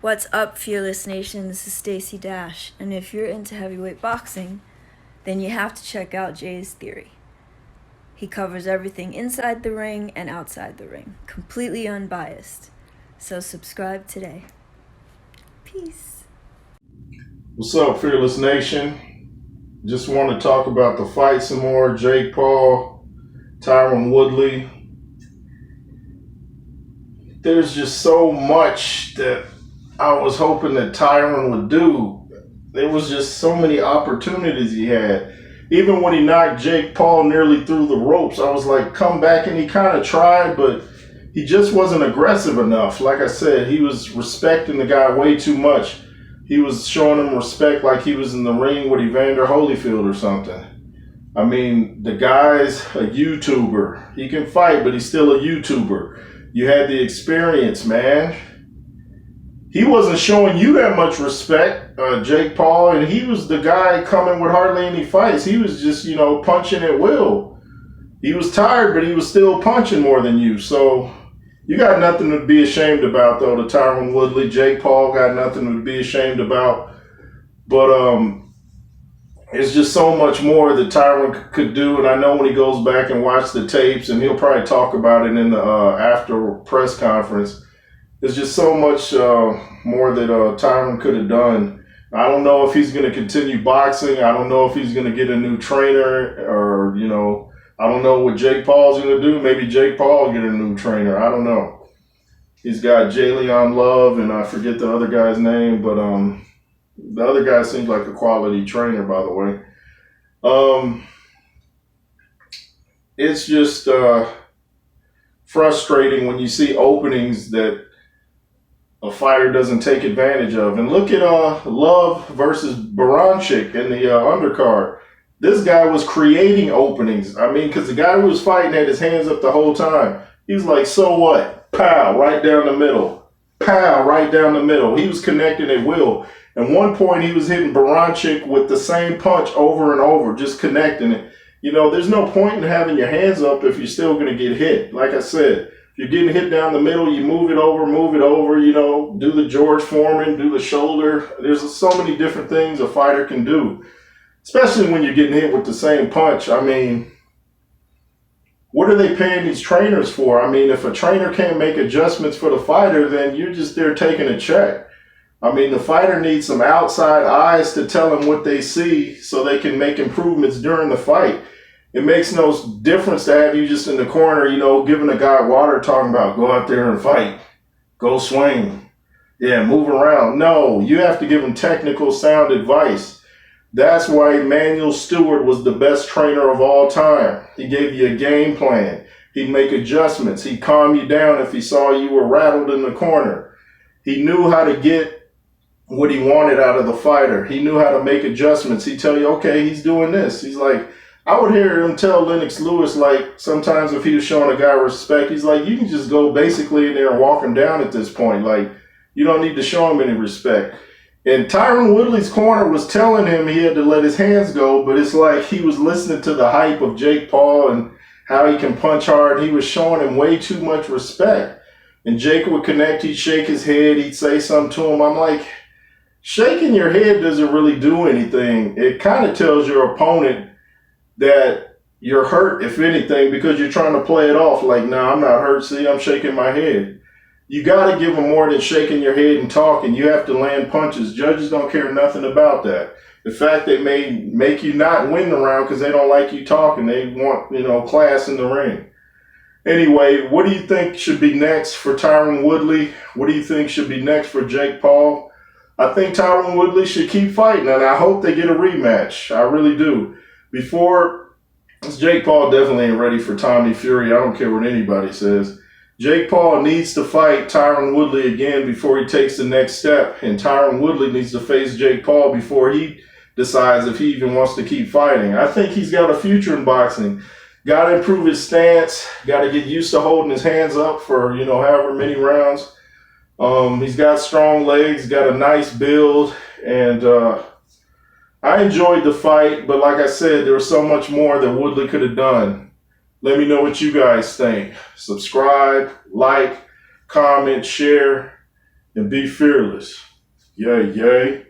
What's up, Fearless Nation? This is Stacy Dash, and if you're into heavyweight boxing, then you have to check out Jay's Theory. He covers everything inside the ring and outside the ring, completely unbiased. So subscribe today. Peace. What's up, Fearless Nation? Just want to talk about the fight some more. Jake Paul, Tyron Woodley. There's just so much that I was hoping that Tyron would do. There was just so many opportunities he had. Even when he knocked Jake Paul nearly through the ropes, I was like, come back, and he kind of tried, but he just wasn't aggressive enough. Like I said, he was respecting the guy way too much. He was showing him respect like he was in the ring with Evander Holyfield or something. I mean, the guy's a YouTuber. He can fight, but he's still a YouTuber. You had the experience, man. He wasn't showing you that much respect, Jake Paul, and he was the guy coming with hardly any fights. He was just, punching at will. He was tired, but he was still punching more than you. So you got nothing to be ashamed about, though, to Tyron Woodley. Jake Paul got nothing to be ashamed about. But it's just so much more that Tyron could do. And I know when he goes back and watches the tapes, and he'll probably talk about it in the after press conference, there's just so much more that Tyron could have done. I don't know if he's going to continue boxing. I don't know if he's going to get a new trainer or, I don't know what Jake Paul's going to do. Maybe Jake Paul will get a new trainer. I don't know. He's got Jalen Love, and I forget the other guy's name, but the other guy seems like a quality trainer, by the way. It's just frustrating when you see openings that a fighter doesn't take advantage of. And look at Love versus Baranchik in the undercard. This guy was creating openings. I mean, because the guy who was fighting had his hands up the whole time. He's like, so what? Pow, right down the middle. Pow, right down the middle. He was connecting at will. At one point, he was hitting Baranchik with the same punch over and over, just connecting it. There's no point in having your hands up if you're still going to get hit. Like I said, if you're getting hit down the middle, you move it over, do the George Foreman, do the shoulder. There's so many different things a fighter can do, especially when you're getting hit with the same punch. I mean, what are they paying these trainers for? I mean, if a trainer can't make adjustments for the fighter, then you're just there taking a check. I mean, the fighter needs some outside eyes to tell them what they see so they can make improvements during the fight. It makes no difference to have you just in the corner, giving a guy water, talking about go out there and fight, go swing, move around. No, you have to give him technical, sound advice. That's why Emanuel Stewart was the best trainer of all time. He gave you a game plan. He'd make adjustments. He'd calm you down if he saw you were rattled in the corner. He knew how to get what he wanted out of the fighter. He knew how to make adjustments. He'd tell you, okay, he's doing this. He's like, I would hear him tell Lennox Lewis, like, sometimes if he was showing a guy respect, he's like, you can just go basically in there and walk him down at this point. Like, you don't need to show him any respect. And Tyron Woodley's corner was telling him he had to let his hands go, but it's like he was listening to the hype of Jake Paul and how he can punch hard. He was showing him way too much respect. And Jake would connect, he'd shake his head, he'd say something to him. I'm like, shaking your head doesn't really do anything. It kind of tells your opponent that you're hurt, if anything, because you're trying to play it off like, nah, I'm not hurt. See, I'm shaking my head. You got to give them more than shaking your head and talking. You have to land punches. Judges don't care nothing about that. The fact they may make you not win the round because they don't like you talking. They want, class in the ring. Anyway, what do you think should be next for Tyron Woodley? What do you think should be next for Jake Paul? I think Tyron Woodley should keep fighting, and I hope they get a rematch. I really do. Jake Paul definitely ain't ready for Tommy Fury. I don't care what anybody says. Jake Paul needs to fight Tyron Woodley again before he takes the next step. And Tyron Woodley needs to face Jake Paul before he decides if he even wants to keep fighting. I think he's got a future in boxing. Got to improve his stance. Got to get used to holding his hands up for, however many rounds. He's got strong legs, got a nice build, and I enjoyed the fight, but like I said, there was so much more that Woodley could have done. Let me know what you guys think. Subscribe, like, comment, share. and be fearless. Yay, yay.